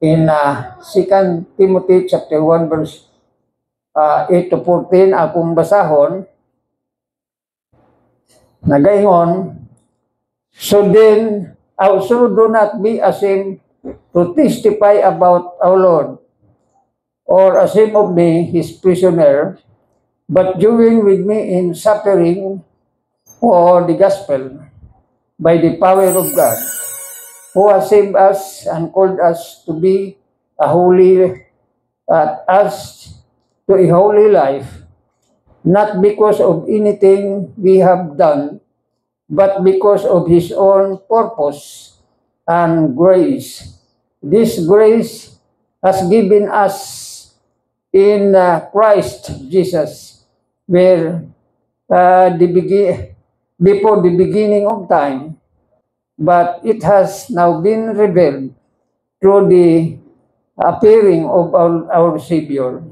in 2 Timothy chapter 1 verse 8 to 14 akong basahon. Nagaingon, so then also do not be ashamed to testify about our Lord, or ashamed of me, his prisoner, but join with me in suffering for the gospel by the power of God, who has saved us and called us to be a holy, to a holy life, not because of anything we have done, but because of his own purpose and grace. This grace has given us in Christ Jesus, where before the beginning of time, but it has now been revealed through the appearing of our Savior,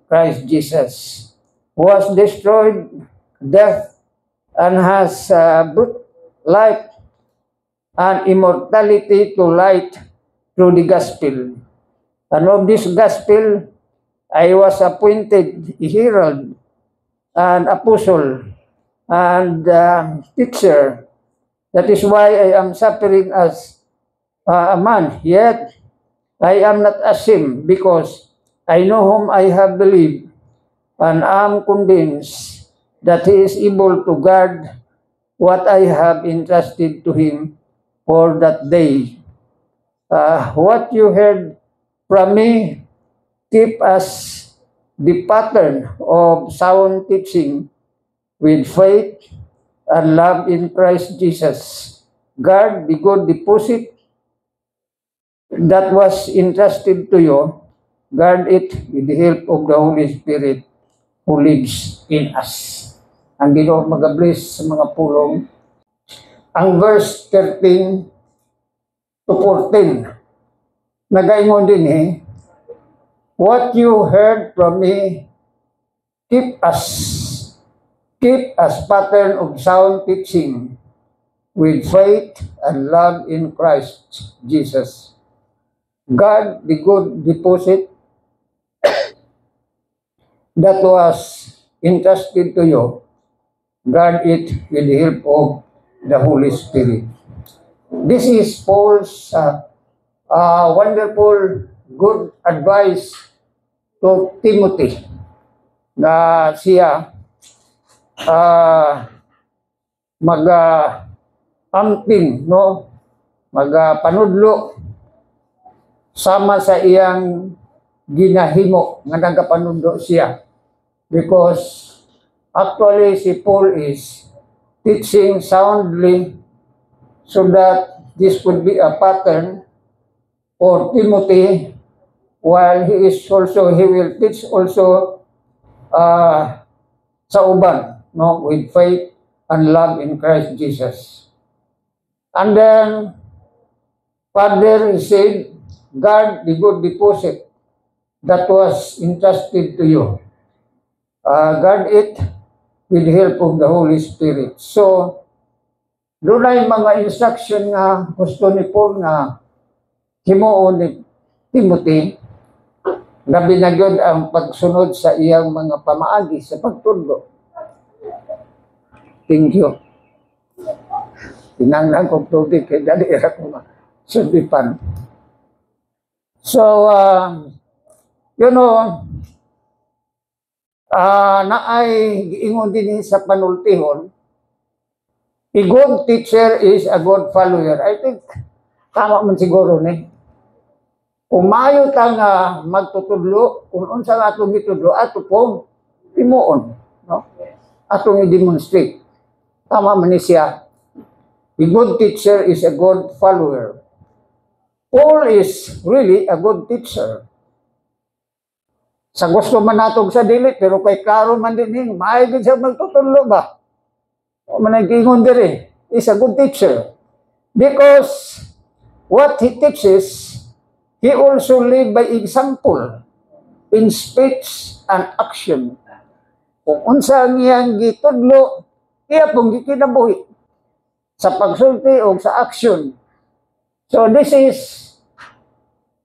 Christ Jesus, who has destroyed death and has brought life and immortality to light through the gospel. And of this gospel, I was appointed a herald and apostle and teacher. That is why I am suffering as a man. Yet I am not ashamed, because I know whom I have believed, and am convinced that he is able to guard what I have entrusted to him for that day. What you heard from me, keep as the pattern of sound teaching with faith and love in Christ Jesus. Guard the good deposit that was entrusted to you. Guard it with the help of the Holy Spirit who lives in us. Ang Ginoo mag-bless sa mga pulong. Ang verse 13 to 14, nagaingon din what you heard from me, keep as pattern of sound teaching with faith and love in Christ Jesus. Guard the good deposit that was entrusted to you. Guard it with the help of the Holy Spirit. This is Paul's wonderful, good advice to Timothy, na siya mag-amping, no? Mag-panudlo sama sa iyang ginahimo nga nagapanudlo siya. Because actually si Paul is teaching soundly so that this would be a pattern for Timothy, while he will teach also sa uban, no, with faith and love in Christ Jesus. And then further he said, guard the good deposit that was entrusted to you. Guard it with the help of the Holy Spirit. So doon ay mga instruction nga gusto ni Paul nga himuon ni Timothy, gabi na yun ang pagsunod sa iyang mga pamaagi sa pagtudlo. Thank you. Tinanglan kong tubig kay dali ko sundipan. So, naay giingon din sa panultihon, a good teacher is a good follower. I think tama man siguro ni. Kung maayo ta nga magtutudlo, kung unsa nga atong gitudlo, ato po timuon, no? Atong i-demonstrate. Tama man ni siya. A good teacher is a good follower. Paul is really a good teacher. Sa gusto man natong sa dili, pero kay klaro man din maayo siya magtutudlo ba? O managingon diri, is a good teacher. Because what he teaches, he also live by example in speech and action. Kung unsa ngiyang gitudlo, iya pong gikinabuhi sa pagsulti o sa action. So this is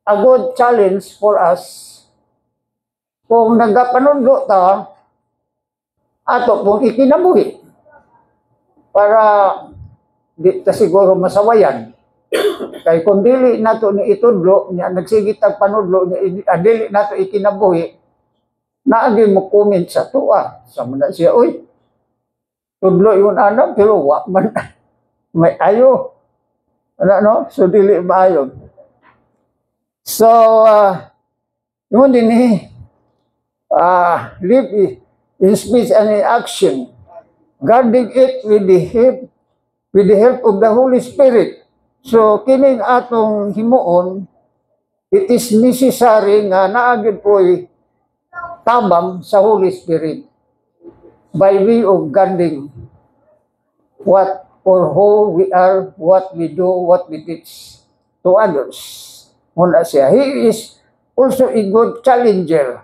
a good challenge for us. Kung nagapanudlo ta, ato pong ikinabuhi para di ta siguro masawayan. Kay kung dili nato ni itudlo, niya nagsigit ang panudlo, dili nato ikinabuhi, naagi mo comment sa tuwa. Sama na siya, uy, tudlo yun ano, pero wak man, may ayo. Ano, no? So, dili maayon. So, yun din live in speech and in action, guarding it with the help of the Holy Spirit. So, kining atong himuon, it is necessary nga naagid po'y tabang sa Holy Spirit by way of guarding what or who we are, what we do, what we teach to others. Muna siya. He is also a good challenger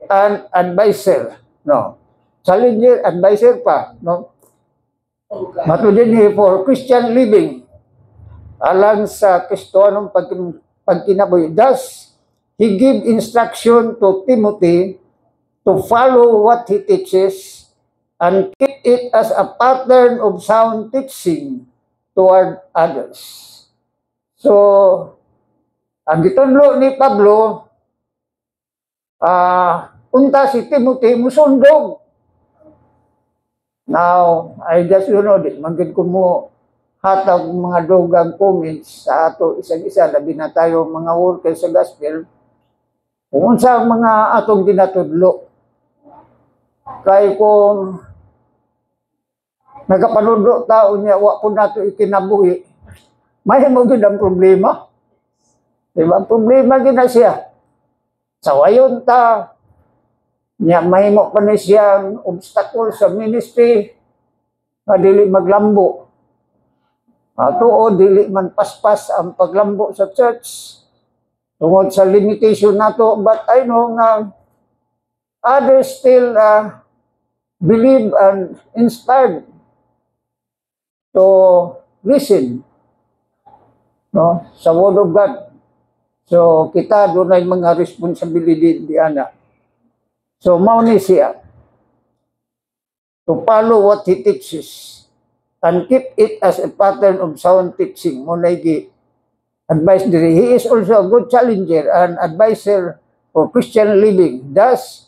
and advisor. No. Challenger, advisor pa. No. Matudin for Christian living. Alang sa Kristoanong pagkinabuhi. Thus, he gave instruction to Timothy to follow what he teaches and keep it as a pattern of sound teaching toward others. So, ang gitudlo ni Pablo, unta si Timothy musundog. Now, I just, di magid ko mo hatag mga dugang comments sa ato isang-isa, labi na tayo mga workers sa gospel, kung sa mga atong ginatudlo. Kaya kung nagapanudlo tao niya, wa po nato ikinabuhi, may mo gid ang problema. Diba? Ang problema gid na siya. Sawayon ta, niya mahimo pa ni siyang obstacle sa ministry, na dili maglambo. Tuod, dili man paspas ang paglambo sa church, tungod sa limitation nato, but I know nga others still believe and inspired to listen, no, sa Word of God. So, kita doon ay mga responsibility di ana. So, mauni siya to follow what he teaches and keep it as a pattern of sound teaching. Munay gi advice diri. He is also a good challenger and advisor for Christian living. Thus,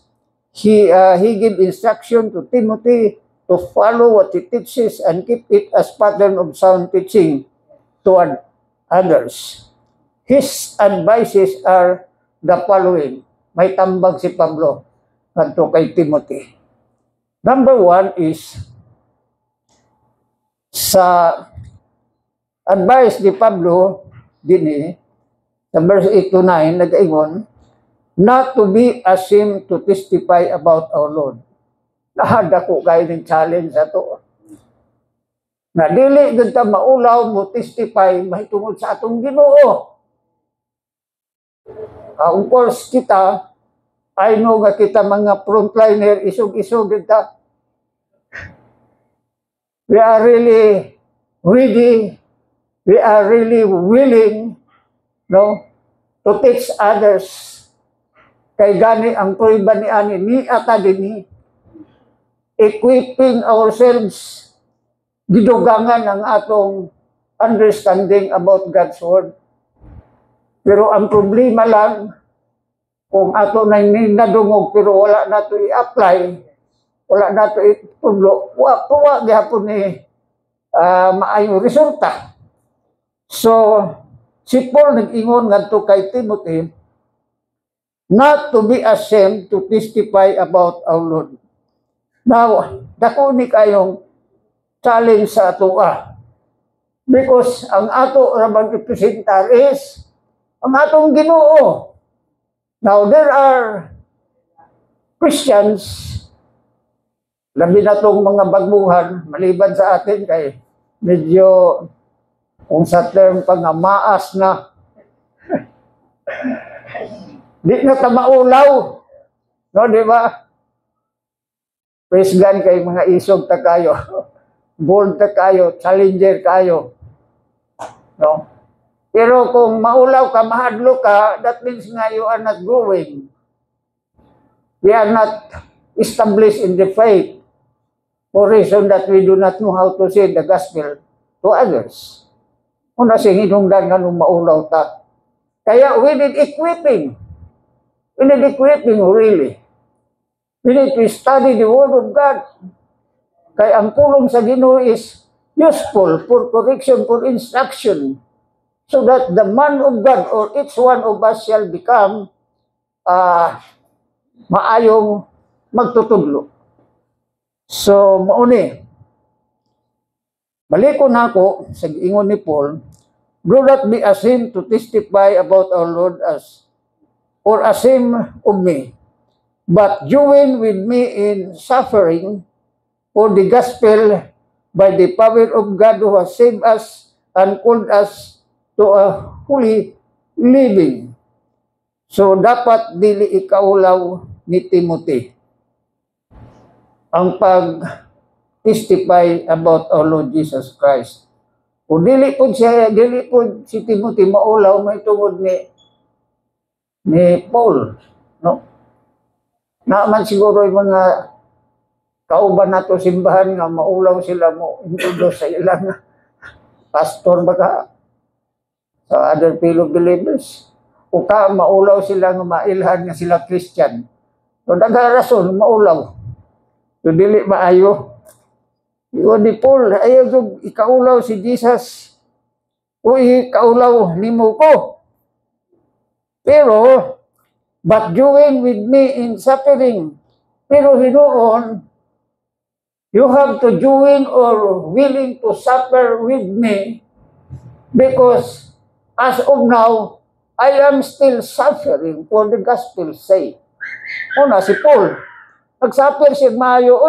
he gave instruction to Timothy to follow what he teaches and keep it as pattern of sound teaching toward others. His advices are the following. May tambag si Pablo ngadto kay Timothy. Number 1 is sa advice ni Pablo dinhi sa verse 8 to 9 nag-ingon, not to be ashamed to testify about our Lord. Nahada ko kayo ng challenge ato. Na dili gud ta maulaw mo testify mahitungod sa atong Ginoo. Of course kita, I know nga kita mga frontliner, isog-isog kita. We are really ready, we are really willing, no, to teach others. Kay gani ang tuiban ni ani ni ata dinhi, equipping ourselves, gidugangan ang atong understanding about God's Word. Pero ang problema lang, kung ato na nadungog pero wala na ito i-apply, wala na ito itudlo, wa gihapon ni maayong resulta. So, si Paul nag-ingon ngadto kay Timothy, not to be ashamed to testify about our Lord. Now, dako ni kayong challenge sa ato because ang ato ramang ipresentar is ang atong Ginoo. Now, there are Christians, labi na itong mga bagbuhan, maliban sa atin kay medyo, kung sa term pa nga, maas na. Di na ta maulaw. No, di ba? Praise God kay mga isog ta kayo. Bold ta kayo, challenger kayo. No? Pero kung maulaw ka, mahadlo ka, that means nga you are not growing. We are not established in the faith for reason that we do not know how to say the gospel to others. Una sing hinungdan nga nung maulaw ta. Kaya we need equipping. We need equipping really. We need to study the Word of God. Kaya ang pulong sa Ginoo is useful for correction, for instruction, so that the man of God or each one of us shall become maayong magtutudlo. So, mauni. Baliko na ako sa ingon ni Paul, do not be ashamed to testify about our Lord as or ashamed of me, but join with me in suffering for the gospel by the power of God who has saved us and called us to a holy living. So, dapat dili ikaulaw ni Timothy ang pag-testify about our Lord Jesus Christ. Kung dili po si Timothy maulaw, may tungod ni Paul. No? Naaman siguro yung mga kauban nato simbahan nga maulaw sila mo introduce sa ilang pastor baka sa other fellow believers. O ka maulaw sila nga mailhan nga sila Christian. So rason maulaw. So dili maayo. Iwan ni Paul, ayaw ikaulaw si Jesus. O ikaulaw nimo ko. Pero, but join with me in suffering. Pero hinuon, you have to join or willing to suffer with me because as of now, I am still suffering for the gospel's sake. Una, si Paul, nagsuffer siya maayo,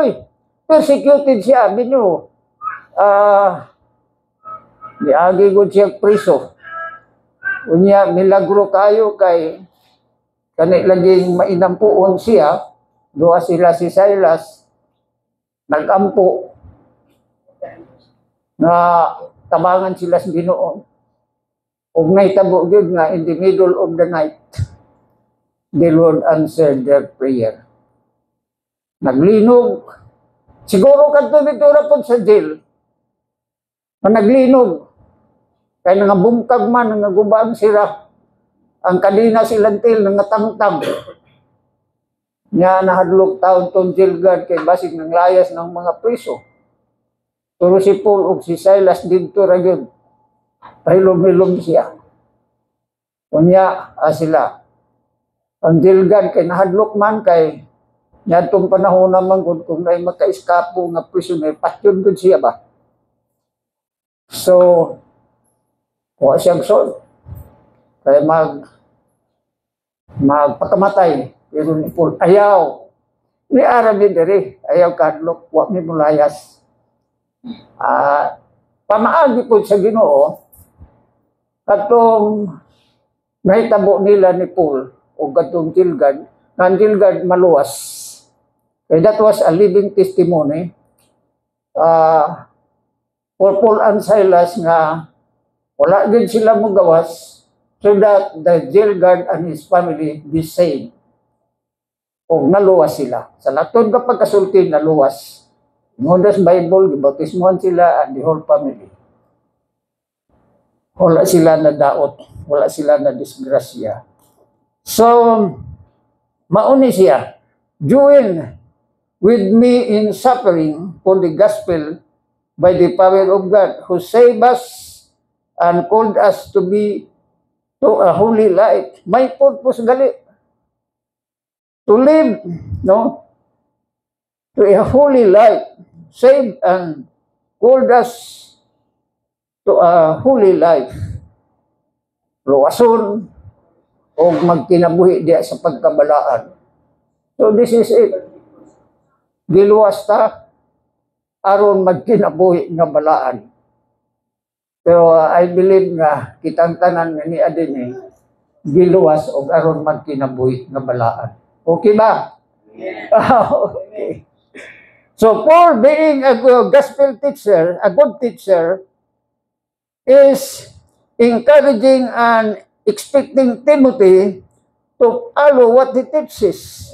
persecuted siya, bino. Niagi ko siya priso. Unya, milagro kayo kay kanil laging mainampuon siya, doa sila si Silas, nagampo na tabangan sila sa Ginoo. Ug nahitabo gyud nga in the middle of the night, the Lord answered their prayer. Naglinog. Siguro kadto dito ra pod sa jail. Naglinog. Kaya nangabungkag man, nangagubaan sila. Ang kadina silantil, nangatangtang. Nga nahadlok taon tong jail guard kay basig ng layas ng mga priso. Pero si Paul o si Silas dito ra gyud. Pahilom-hilom siya. Kunya sila. Ang jail guard kay nahadlok man kay nyadtong panahon naman kung may maka-eskapo nga prisoner, patyon gud siya ba? So, kuha siyang sword. Kaya magpakamatay. Pero ni Paul, ayaw. Ni Arabi diri, ayaw kadlok, huwag ni mulayas. Pamaagi po sa Ginoo, katong nahitabo nila ni Paul, o katong Gilgad, ang Gilgad maluwas. Okay, that was a living testimony for Paul and Silas nga wala din sila magawas so that the jail guard and his family be saved. O naluwas sila. Sa laton kapag kasulti, naluwas. Ngundas Bible, gibautismuhan sila and the whole family. Wala sila na daot. Wala sila na disgrasya. So, mauni siya. Join with me in suffering for the gospel by the power of God who saved us and called us to be to a holy life. May purpose gali. To live, no? To a holy life. Saved and called us to a holy life. Luwason o magkinabuhi diya sa pagkabalaan. So this is it. Giluwas ta aron magkinabuhi nga balaan. Pero I believe nga kitang tanan nga ni adini giluwas og aron magkinabuhi nga balaan. Okay ba? Yeah. Okay. So Paul being a gospel teacher, a good teacher, is encouraging and expecting Timothy to follow what he teaches.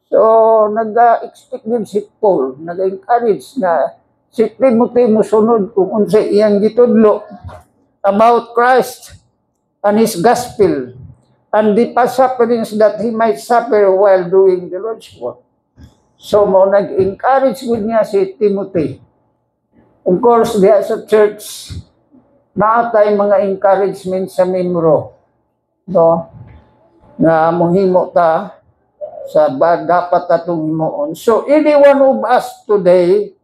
So, nag-expect din si Paul, nag-encourage na si Timothy musunod kung unsa iyang gitudlo about Christ and His gospel and the sufferings that He might suffer while doing the Lord's work. So, mo nag-encourage good niya si Timothy. Of course, diya sa church, naatay mga encouragement sa membro, no? Na mohimo ta sa dapat atong himuon. So, any one of us today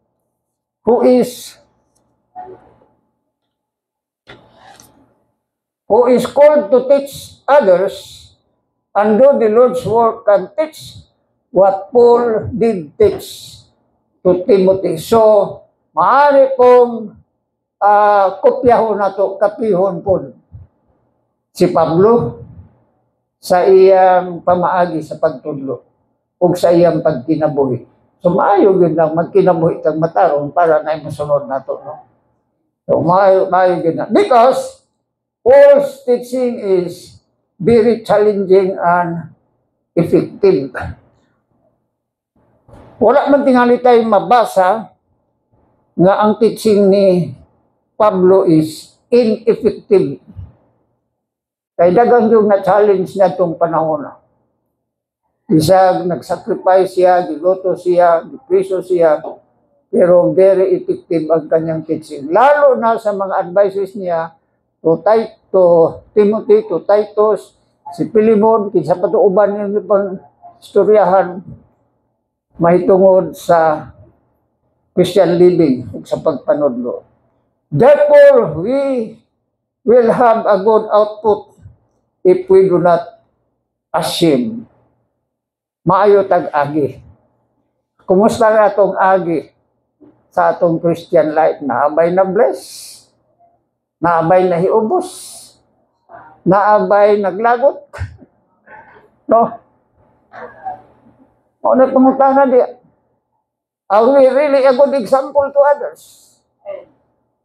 who is called to teach others and do the Lord's work can teach what Paul did teach to Timothy. So, maaari pong kopyahon nato, kapihon po si Pablo sa iyang pamaagi sa pagtudlo o sa iyang pagkinabuhi. So, maayo yun lang magkinabuhi kang matarong para na masunod nato, no? So, maayo yun lang. Because Paul's teaching is very challenging and effective. Wala man tingali tayo mabasa nga ang teaching ni Pablo is ineffective. Kaya dagang yung na-challenge na itong panahon. Isa, nag-sacrifice siya, giluto siya, gipriso siya, pero very effective ang kanyang teaching. Lalo na sa mga advices niya to Timothy, to Titus, si Philemon, kinsa pa ito uban yung pang istoryahan, mahitungod sa Christian living sa pagpanudlo. Therefore, we will have a good output if we do not assume. Maayo tag-agi. Kumusta nga itong agi sa atong Christian life? Naabay na bless? Naabay na hiubos? Naabay naglagot? No? O na pangutana di, are we really a good example to others?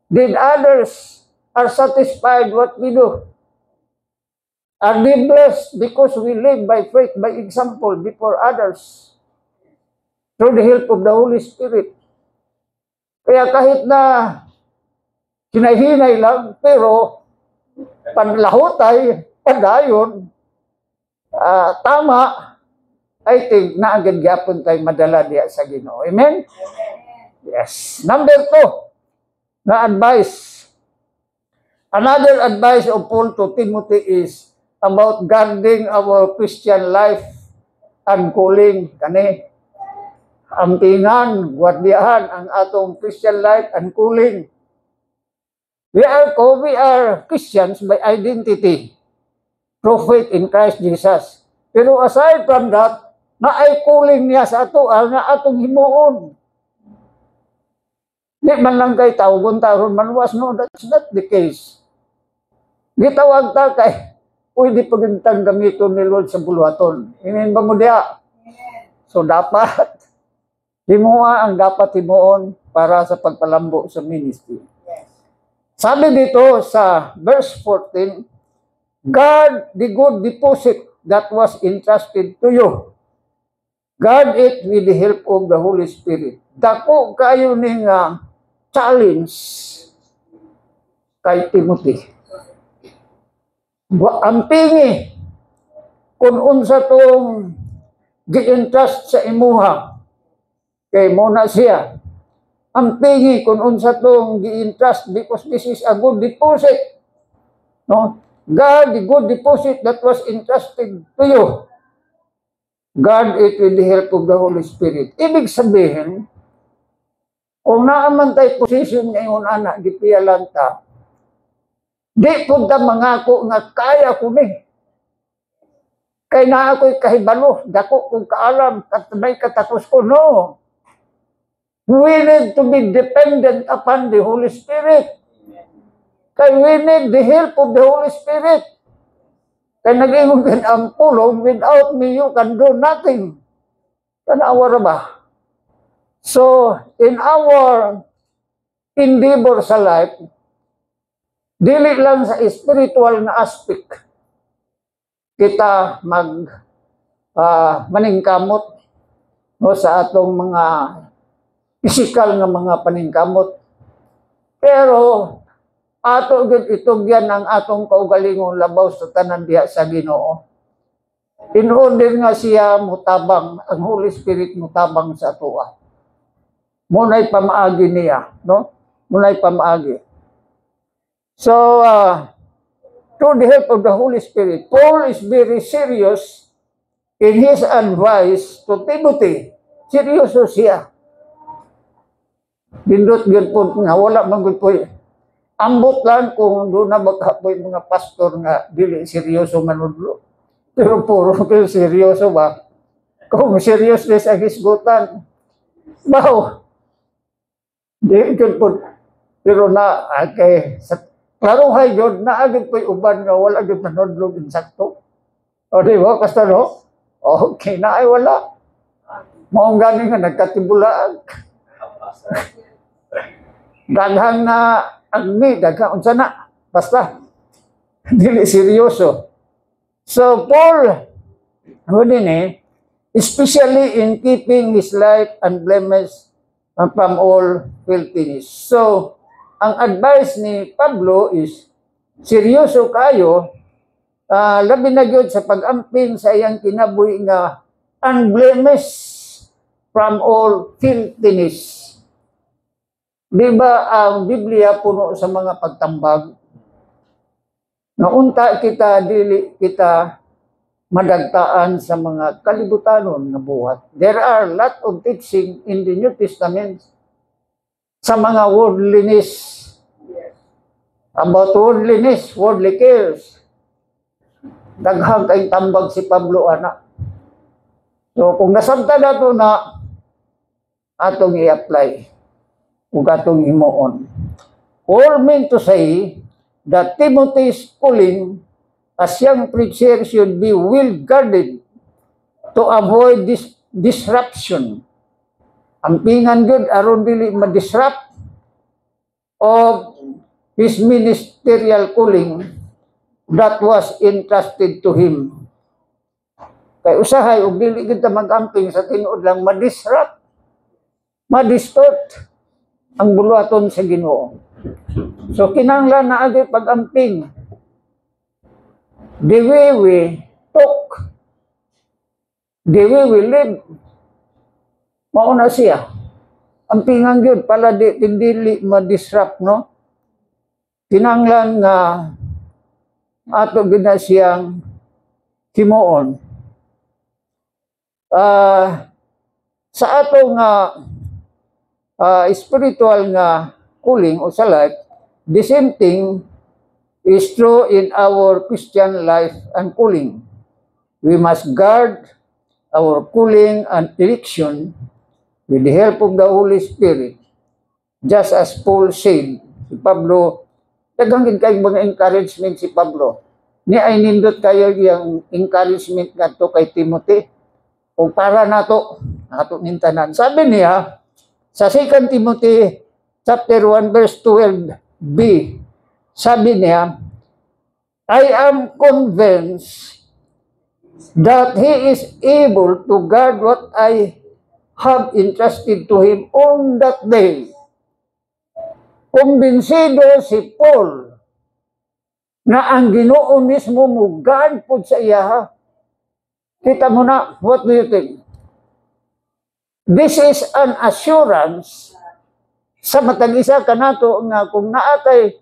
Did others are satisfied what we do? Are they blessed because we live by faith, by example before others? Through the help of the Holy Spirit. Kaya kahit na hinay-hinay lang, pero panlahotay, padayon, tama, I think na agad gyapon tayo madala diya sa Ginoo. Amen? Yes. Number 2, na advice. Another advice of Paul to Timothy is about guarding our Christian life and calling. Kani, ampingan, gwardiyahan ang atong Christian life and calling. We are Christians by identity, through faith in Christ Jesus. Pero aside from that, na ay calling niya sa ato, na atong himuon. Di man lang kay tawgon taron manwas, no, that's not the case. Gitawag ta kay, pwede pagintang gamiton ni Lord sa buluhaton. Inin ba mo diya? So dapat, himuha ang dapat himuon para sa pagpalambo sa ministry. Sabi dito sa verse 14, guard the good deposit that was entrusted to you. Guard it with the help of the Holy Spirit. Dako kayo ning challenge kay Timothy. Ampingi kung unsa tong gi-entrust sa imuha kay mo na siya. Ampingi kung unsa tong gi-entrust because this is a good deposit. No? Guard the good deposit that was entrusted to you. Guard it with the help of the Holy Spirit. Ibig sabihin, kung naaman tayo position ngayon, anak, gipiyalan ta, di po ta mangako nga kaya ko ni. Kaya na ako'y kahibalo, dako kung kaalam, may katapos ko, no. We need to be dependent upon the Holy Spirit. Kaya we need the help of the Holy Spirit. Kaya nag-iwag ang pulong, without me, you can do nothing. Tanawa ba? So, in our endeavor sa life, Dili lang sa spiritual na aspect kita maningkamot no, sa atong mga physical nga mga paningkamot. Pero ato gid itugyan ang atong kaugalingon labaw sa tanan diha sa Ginoo. In order nga siya mutabang, ang Holy Spirit mutabang sa atoa. Munay pamaagi niya, no? Munay pamaagi. So, through the help of the Holy Spirit, Paul is very serious in his advice to Timothy. Seryoso siya. Dindot yun po nga, wala man po. Ambot lang kung doon na magkapoy mga pastor nga, dili seryoso manudlo. Pero puro seryoso ba? Kung seriousness ang hisgutan, wow! Di yun po. Pero na, okay, klaro hay yun, naagad po'y uban nga, wala yun manudlo insakto. O di ba, pastor, no? Okay, na ay wala. Maong ganing nga, nagkatibulaan. Daghang na agni, daghang unsa na. Basta, dili seryoso. So, Paul, especially in keeping his life unblemished from all filthiness. So, ang advice ni Pablo is, seryoso kayo, labi na yun sa pag-amping sa iyang kinabuhi nga unblemished from all filthiness. Di ba ang Biblia puno sa mga pagtambag? Naunta kita, dili kita madagtaan sa mga kalibutanon na buhat. There are a lot of teaching in the New Testament sa mga worldliness. About worldliness, worldly cares. Daghang kayong tambag si Pablo, anak. So, kung nasabta na ito na atong i-apply o atong himuon. All mean to say that Timothy's calling as young preacher should be well guarded to avoid this disruption. Ang pingan good aron dili ma-disrupt of his ministerial calling that was entrusted to him. Kay usahay og dili kita mag-amping sa tinuod lang ma-disrupt, ma-distort ang buluhaton sa Ginoo. So kinahanglan na agi pag-amping. The way we talk, the way we live, mauna siya. Ampingan yun, pala dili ma-disrupt, no? Kinahanglan nga ato gina siyang himuon. Sa ato nga spiritual nga calling o sa life, the same thing is true in our Christian life and calling. We must guard our calling and election with the help of the Holy Spirit. Just as Paul said, si Pablo, daghang kayong mga encouragement si Pablo. Ni ay nindot kayo yung encouragement nga to kay Timothy. O para nato nintanan. Sabi niya, sa 2 Timothy chapter 1 verse 12b, sabi niya, I am convinced that he is able to guard what I have entrusted to him on that day. Kumbinsido si Paul na ang Ginoo mismo mo guard po sa iya. Kita mo na, what do you think? This is an assurance sa matag-isa ka nato nga kung naatay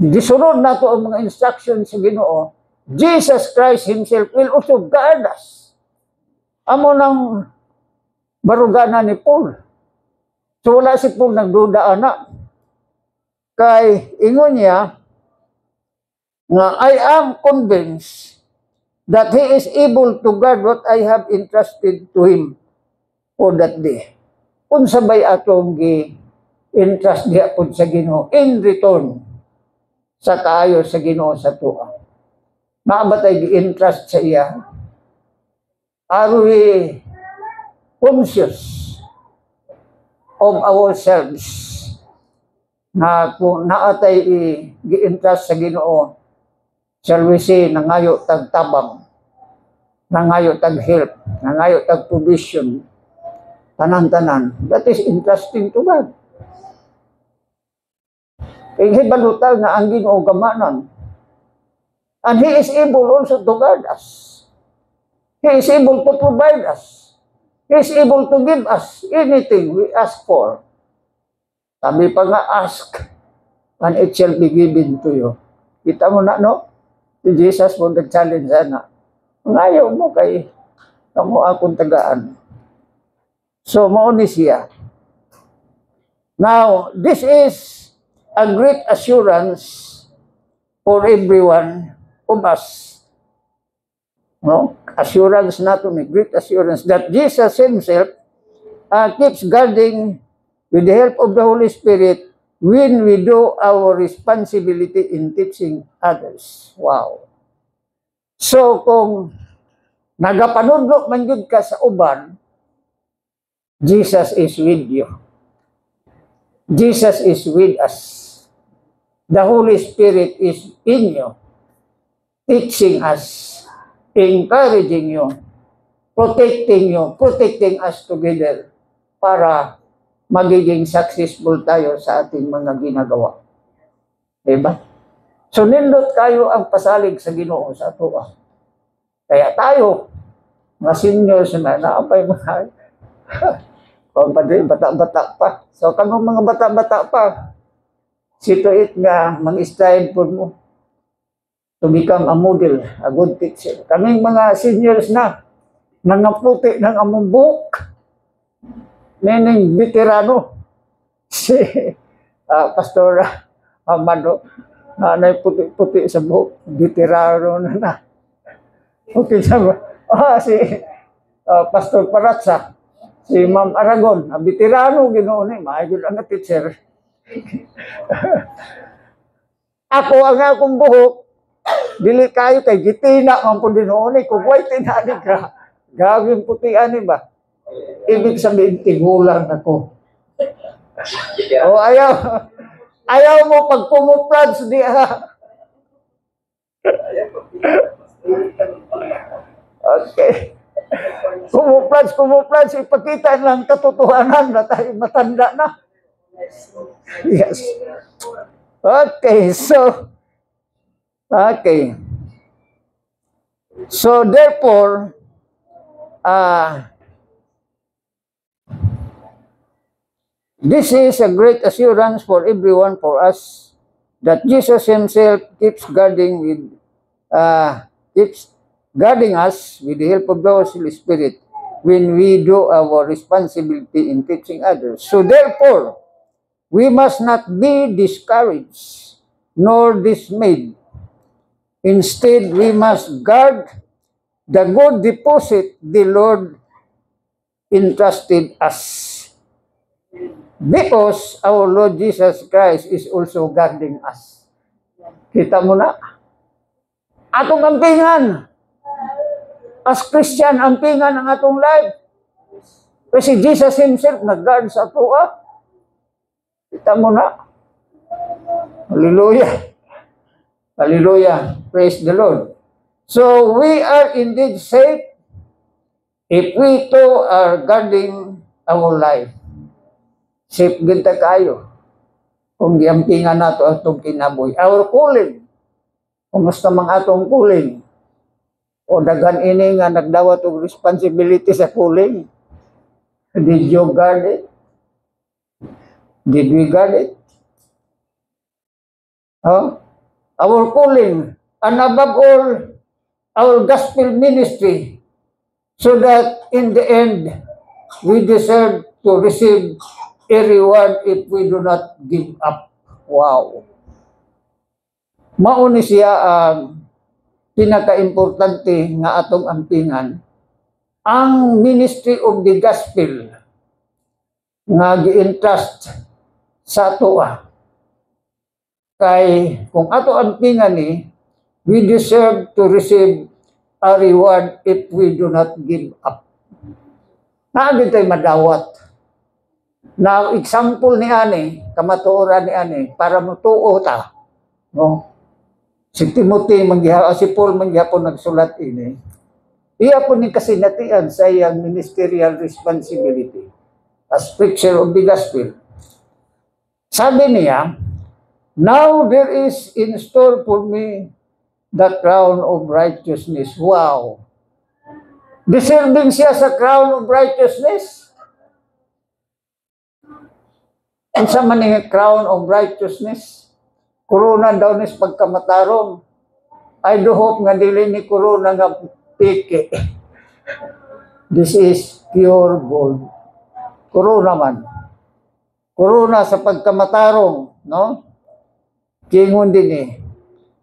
gisunod nato ang mga instructions sa Ginoo, Jesus Christ Himself will also guard us. Amo nang barugana ni Paul. So wala si Paul nagduda ana. Kay ingon niya nga I am convinced that he is able to guard what I have entrusted to him for that day. Unsa bay atong gi-entrust diha pud sa Ginoo in return sa kaayo sa Ginoo sa tuwa. Naabatay gi-entrust sa iya. Are we conscious of ourselves nga kung naatay gi-entrust sa Ginoo, shall we say, nangayo tag tabang, nangayo tag help, nangayo tag provision, tanan-tanan. That is interesting to God. Kaya hibalutal nga ang Ginoo gamanan. And He is able also to guard us. He is able to provide us. He is able to give us anything we ask for. Sabi pa nga, ask, and it shall be given to you. Kita mo na, no? Si Jesus mo nag-challenge na. Ngayon mo kay kamo akong tagaan. So, mauni siya. Now, this is a great assurance for everyone of us. No? Assurance not only, great assurance that Jesus Himself keeps guarding with the help of the Holy Spirit when we do our responsibility in teaching others. Wow. So, kung nagapanudlo man yun ka sa uban, Jesus is with you. Jesus is with us. The Holy Spirit is in you, teaching us, encouraging you, protecting us together para magiging successful tayo sa ating mga ginagawa. Diba? So, nindot kayo ang pasalig sa Ginoo sa ato. Kaya tayo, mga seniors na naapay mga bata-bata pa. So, kung mga bata-bata pa, situate nga, mag-strive po mo to become a model, a good teacher. Kaming mga seniors na, nangaputi ng among buhok, meaning veterano, si Pastor Amado, na puti-puti sa buhok, veterano na. Okay, si Pastor Paratsa, si Ma'am Aragon, veterano ginoon maayos ang teacher. Ako ang akong buhok, dili kayo kay gitina ang po dinoon kung white tinani ka, gawin puti ani ba? Ibig sabihin, tigulang ako. O ayaw mo pag pumuplans diha. Okay. Kumuplans, ipakita lang katotohanan na tayo matanda na. Yes. Okay, so therefore, this is a great assurance for everyone, for us, that Jesus Himself keeps guarding us with the help of the Holy Spirit when we do our responsibility in teaching others. So therefore, we must not be discouraged nor dismayed. Instead, we must guard the good deposit the Lord entrusted us. Because our Lord Jesus Christ is also guarding us. Kita mo na? Atong ampingan. As Christian, ampingan ang atong life. Kasi Jesus Himself nag-guard sa ato. Kita mo na? Hallelujah. Hallelujah. Praise the Lord. So, we are indeed safe if we too are guarding our life. Safe ginta kayo. Kung giampingan nato atong kinabuhi. Our calling. Kumusta mga atong calling? O daghan ini nga nagdawat og responsibility sa calling. Did you guard it? Did we guard it? Our calling, and above all, our gospel ministry, so that in the end, we deserve to receive a reward if we do not give up. Wow. Mauni siya ang pinaka-importante nga atong ampingan, ang ministry of the gospel nga gi-entrust sa ato. Kay kung ato ampingan we deserve to receive a reward if we do not give up. Naagin tayo madawat. Now, example ni ani, kamatuoran ni ani, para mutuo ta, no? Si Timothy, si Paul manggihapon nagsulat ini. Iya po ni kasinatian sa iyang ministerial responsibility as preacher of the gospel. Sabi niya, now there is in store for me the crown of righteousness. Wow! Deserving siya sa crown of righteousness. Ang sa maning crown of righteousness, corona daw nis pagkamatarong. I do hope nga dili ni corona nga piki. This is pure gold. Corona man. Corona sa pagkamatarong, no? Kingon din eh.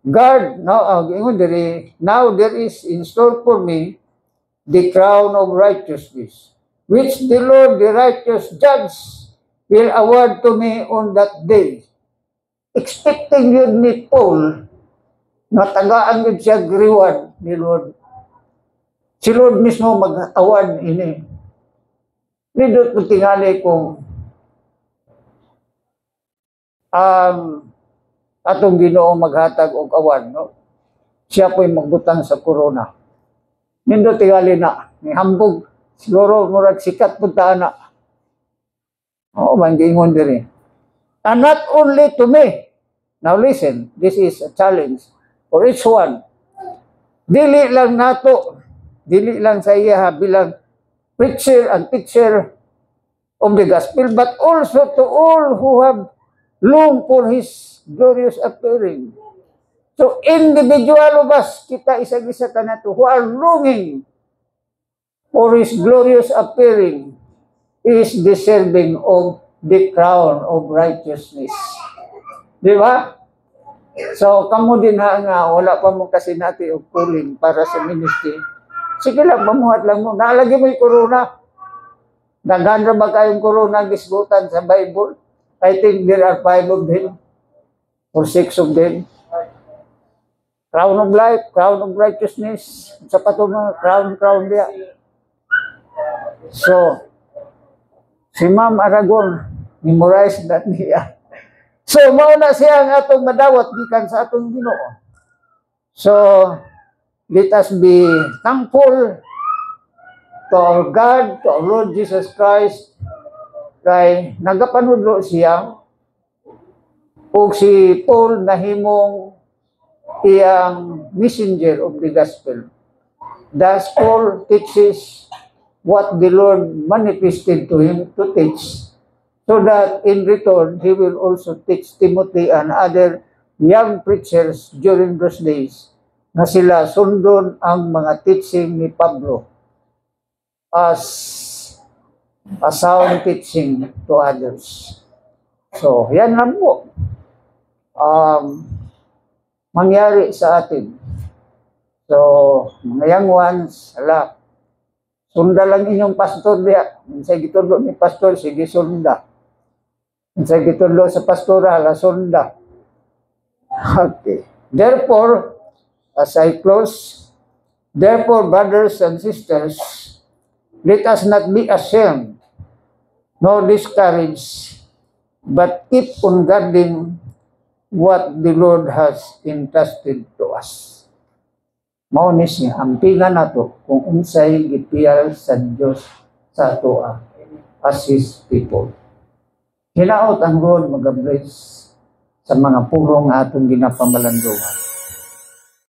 God, no, ingon diri, now there is in store for me the crown of righteousness, which the Lord, the righteous judge, will award to me on that day. Expecting yun ni Paul, na tagaan yun siya reward ni Lord. Si Lord mismo mag-award ini. Nidot ko tingali kung atong Ginoo maghatag og award, no? Siya po'y magbutang sa corona. Nindot tingali na, ni hambog, siguro murag sikat punta na. Oo, manggingon diri. And not only to me. Now listen, this is a challenge for each one. Dili lang nato, dili lang sa iya bilang preacher and teacher of the gospel, but also to all who have longed for His glorious appearing. So individual of us, kita isa-isa ka na to, who are longing for His glorious appearing, is deserving of the crown of righteousness. Di ba? So, kamo din ha nga, wala pa mo kasi natin og calling para sa ministry. Sige lang, mamuhat lang mo. Naalagi mo yung corona. Naghandra ba kayong corona gisgutan sa Bible? I think there are 5 of them or 6 of them. Crown of life, crown of righteousness. Sa patong crown dia. So, si Ma'am Aragon, memorize that niya. So, mauna siya ang atong madawat gikan sa atong Ginoo. So, let us be thankful to our God, to our Lord Jesus Christ, kay nagapanudlo siya o si Paul nahimong iyang messenger of the gospel. Thus, Paul teaches what the Lord manifested to him to teach, so that in return, he will also teach Timothy and other young preachers during those days na sila sundon ang mga teaching ni Pablo as a sound teaching to others. So, yan lang po. Mangyari sa atin. So, mga young ones, sunda lang inyong pastor diya. Sa gitudlo ni pastor, sige sunda. Sa gitudlo sa pastora, sunda. Okay. Therefore, as I close, therefore, brothers and sisters, let us not be ashamed, nor discouraged, but keep on guarding what the Lord has entrusted to us. Maunis niya, ampingan nato kung unsay gipiyal sa Diyos sa atoa as His people. Hinaot ang Lord mag-bless sa mga purong atong ginapamalandungan.